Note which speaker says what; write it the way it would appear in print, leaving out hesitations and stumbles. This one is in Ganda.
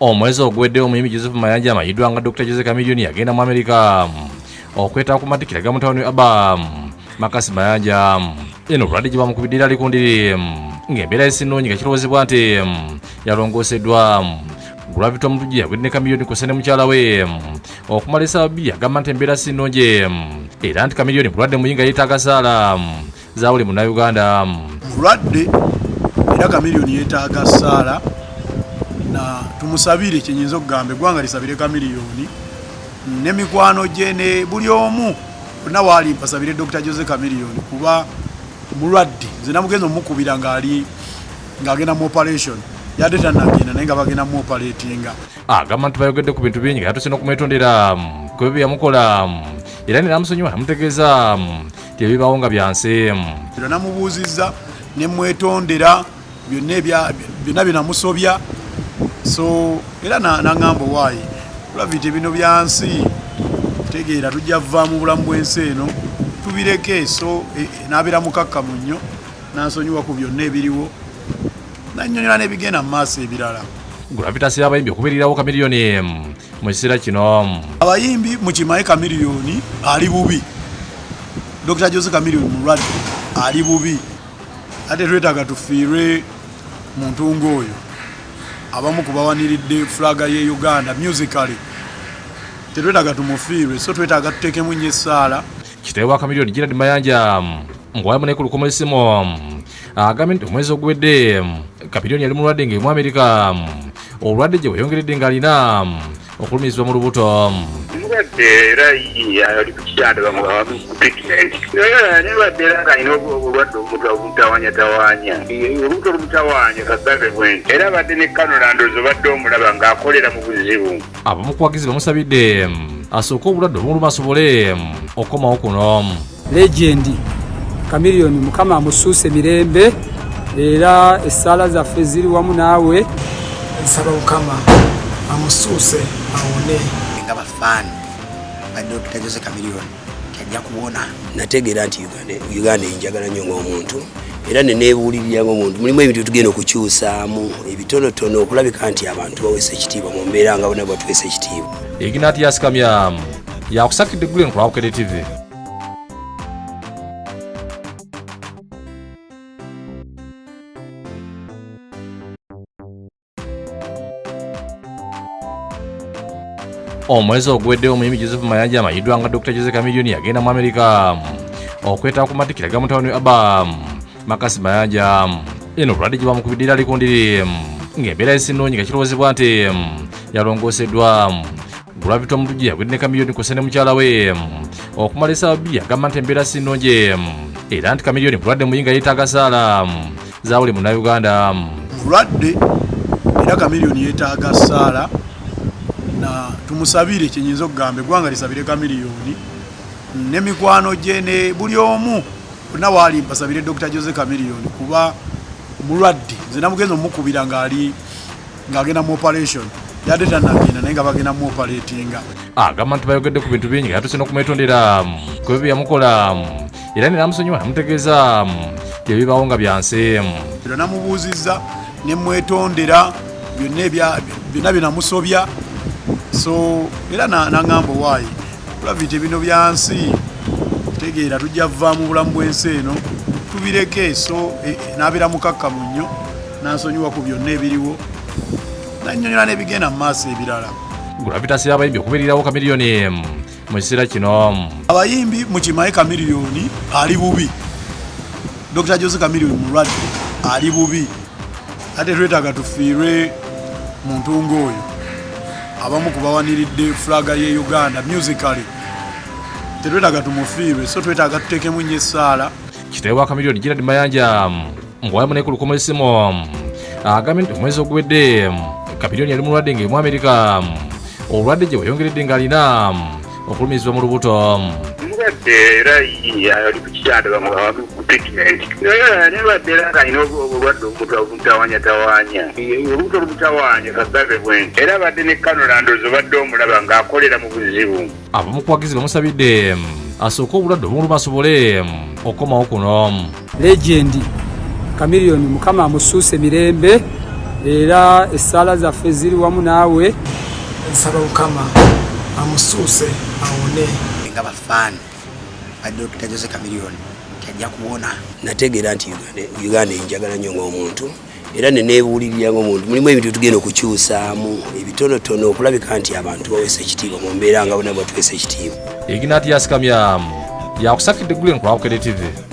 Speaker 1: Omwezi ogwedde omuyimbi Joseph Mayanja amayiddwa nga Dr. Jose Chameleone yagenda mu America okwetaba ku matikira ga mutawani Abba Makasi Mayanja. Eno obulwadde gye bamukubidde ali ku ndiri ng'embeera y'essinnonyi nga kirowoozebwa nti yalongooseddwa. Gravity omutujja yagwidde ne Chameleone kw'ossa ne mukyala we okumala essaawa bbiri agamba nti embeera sinnungi era nti Chameleone mulwadde muyinga yeetaaga ssaala za buli munnayuganda.
Speaker 2: Mulwadde era Chameleone yeetaaga ssaala na tumusabire kyenyinza okugamba eggwanga lisabire Chameleone ne mikwano gye ne buli omu bonna waali mpasabire Dr. Jose Chameleone kuba mulwadde nze namugenza omukubira ng'agenda mu operation yadde tannagenda naye nga bagenda mu operatinga.
Speaker 1: Agamba nti bayogedde ku bintu bingi nga yatuuse n'okumwetondera ku ebyo byamukola era ne namusonyiwa namutegeeza nti ebibaawo nga byansi.
Speaker 2: Era namubuuzizza ne mwetondera byonna binamusobya so era n'angamba owaayi Gravity bino byansi tegeera tujja vva mu bulamu bw'ensi eno tubireke so n'abeera mukakkamu nnyo n'ansonyiwa ku byonna ebiriwo nannyonnyola n'ebigenda mu maaso ebirala.
Speaker 1: Gravity asira abayimbi okubeererawo Chameleone mu kiseera kino.
Speaker 2: Abayimbi mukimanyi Chameleone ali bubi. Dr. Jose Chameleone mulwadde ali bubi ate twetaaga tufiirwe muntu ng'oyo abamu kubawaniridde flaga ye Uganda musically tetwetaaga tumufiirwe so twetaaga tuteekemu nnyo essaala.
Speaker 1: Kitaawe wa Chameleone Gerard Mayanja ng'owamu ne ku lukomo essimu agambye nti omwezi ogwedde Chameleone yali mulwadde ng'eri mu America obulwadde gye bweyongeredde ng'alina okulumirizibwa mu lubuto.
Speaker 3: Mulwadde era ali ku kitanda bamuwa treatment nilwadde era ng'alina obulwadde obumutawanyatawanya olubuto olumutawanya kasabe bwenti era badde ne kanolandozo badde omulaba ng'akolera mu buzibu.
Speaker 1: Abamu ku bagizi bamusabidde asooke obulwadde obumuluma asobole okukomawo kuno.
Speaker 4: Legend Chameleone mukama amusuuse mirembe era essaala zaffe ziri wamu naawe.
Speaker 5: Nsaba mukama amusuuse awone.
Speaker 6: Nga bafaani ba Dr. Jose Chameleone kyajja kubona nategeera nti Uganda enjagala nnyo ng'omuntu era neneebuulirira ng'omuntu mulimu ebintu tugenda okukyusaamu ebitonotono okulabika nti abantu baweesa ekitiibwa mu mbeera nga bonna batuweesa ekitiibwa.
Speaker 1: Ignatius Kamya yakusakidde Glen ku Lwakukere TV. Omwezi ogwedde omuyimbi Joseph Mayanja amayiddwa nga Dr. Jose Chameleone yagenda mu America okwetaba ku matikira ga mutawani Abba Makasi Mayanja. Eno obulwadde gye bamukubidde ali ku ndiri ng'embeera y'essinnonyi nga kirowoozebwa nti yalongooseddwa. Gravity omutujja yagwidde ne Chameleone kw'ossa ne mukyala we okumala essaawa bbiri agamba nti embeera sinnungi era nti Chameleone mulwadde muyinga yeetaaga ssaala za buli munnayuganda.
Speaker 2: Mulwadde era Chameleone yeetaaga ssaala na tumusabire kyenyinza okugamba eggwanga lisabire Chameleone ne mikwano gye ne buli omu bonna waali mpasabire Dr. Jose Chameleone kuba mulwadde nze namugenza omukubira ng'agenda mu operation yadde tannagenda naye nga bagenda mu operatinga.
Speaker 1: Agamba nti bayogedde ku bintu bingi nga yatuuse n'okumwetondera ku ebyo byamukola era ne namusonyiwa namutegeeza nti ebibaawo nga byansi.
Speaker 2: Era namubuuzizza ne mwetondera byonna binamusobya so era n'angamba owaayi Gravity bino byansi tegeera tujja vva mu bulamu bw'ensi eno tubireke so n'abeera mukakkamu nnyo n'ansonyiwa ku byonna ebiriwo nannyonnyola n'ebigenda mu maaso ebirala.
Speaker 1: Gravity asira abayimbi okubeererawo Chameleone mu kiseera kino.
Speaker 2: Abayimbi mukimanyi Chameleone ali bubi. Dr. Jose Chameleone mulwadde ali bubi ate twetaaga tufiirwe muntu ng'oyo abamu kubawaniridde flaga ye Uganda musically tetwetaaga tumufiirwe so twetaaga tuteekemu nnyo essaala.
Speaker 1: Kitaawe wa Chameleone Gerard Mayanja ng'owamu ne ku lukomo essimu agambye nti omwezi ogwedde Chameleone yali mulwadde ng'eri mu America obulwadde gye bweyongeredde ng'alina okulumirizibwa mu lubuto.
Speaker 3: Mulwadde era ali ku kitanda bamuwa treatment nilwadde era ng'alina obulwadde obumutawanyatawanya olubuto olumutawanya kasabe bwenti era badde ne kanolandozo badde omulaba ng'akolera mu buzibu.
Speaker 1: Abamu ku bagizi bamusabidde asooke obulwadde obumuluma asobole okukomawo kuno.
Speaker 4: Legend Chameleone mukama amusuuse mirembe era essaala zaffe ziri wamu naawe.
Speaker 5: nsaba mukama amusuuse awone.
Speaker 6: nga bafaani ba Dr. Jose Chameleone kyajja kuwona. Nategeera nti Uganda enjagala nnyo ng'omuntu era neneebuulirira ng'omuntu. Mulimu ebintu tugenda okukyusaamu ebitonotono okulabika nti abantu baweesa ekitiibwa mu mbeera nga bonna batuweesa ekitiibwa.
Speaker 1: Ignatius Kamya yakusakidde Glen ku Lwabukede TV.